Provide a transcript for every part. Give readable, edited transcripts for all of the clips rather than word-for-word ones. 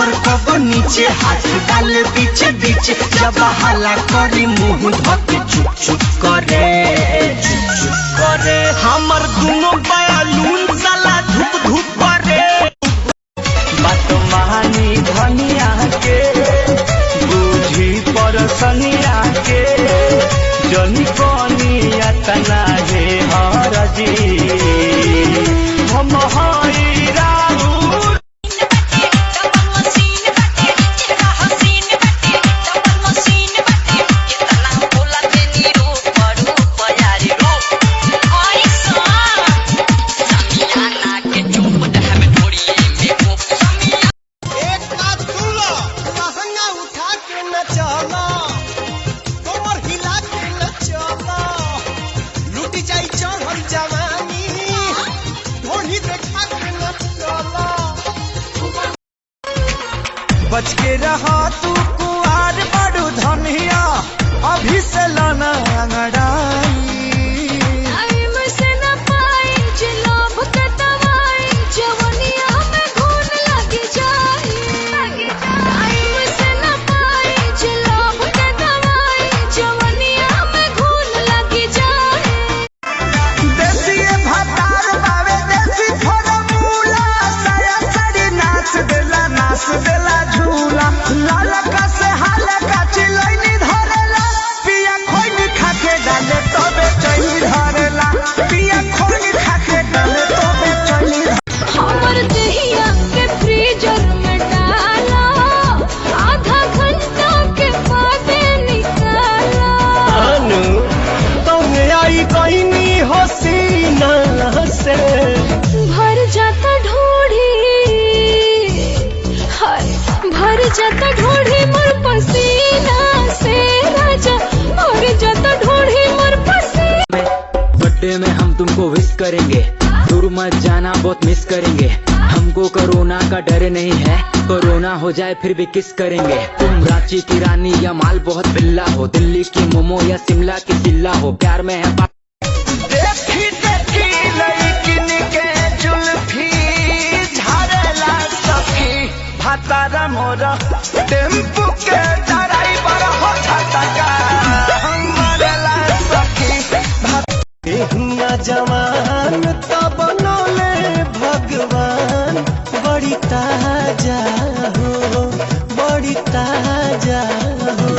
ऊपर कब नीचे हाथ डाल बीच बीच जब हला करी मुँह धके चुप चुप करे हमर दोनों बयालून साला धुप धुप करे बात महानी धनिया के बूझी परसनिया के जनी कनिया तना हे हरजी हम हई राउर बच के रहा तू कुआर बड़ू धनिया अभी से लाना अंगड़ाई से न पाई जलोभ के दवाई जवनिया में घून लगी जाई से न पाई जलोभ के दवाई जवनिया में घून लगी जाई देसी भातार बावे देसी फॉर्मूला साया साड़ी नाच देला लालका से हालका चिलैनी धरेला पिया खोइनी खाके डाले तबे चैनी धरेला पिया खोइनी खाके डाले तबे चैनी हमर दहिया के फ्रीजर में डाला आधा घंटा के बाद निकाला अनु तुम आई कहनी हसीना से भर जाता ढोढ़ी भर जाता ढोढ़ी मोर पसीना से राजा भर जाता ढोढ़ी मोर पसीना। बर्थडे में हम तुमको विश करेंगे, दूर मत जाना बहुत मिस करेंगे। हमको कोरोना का डर नहीं है, कोरोना हो जाए फिर भी किस करेंगे। तुम रांची की रानी या माल बहुत बिल्ला हो, दिल्ली की मोमो या शिमला की चिल्ला हो, प्यार में है देखी देखी लड़किन के जुल्फी झारेला सखी भातारा मोरा टेम्पू के ड्राइवर हो छटका हमरेला सखी हुआ जवान तब बनोले भगवान बड़ी ताजा हो बड़ी ताजा हो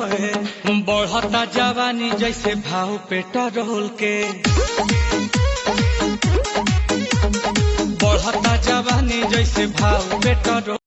बढ़ता जवानी जैसे भाव पेट्रोल के बढ़ता जवानी जैसे भाव पेट्रोल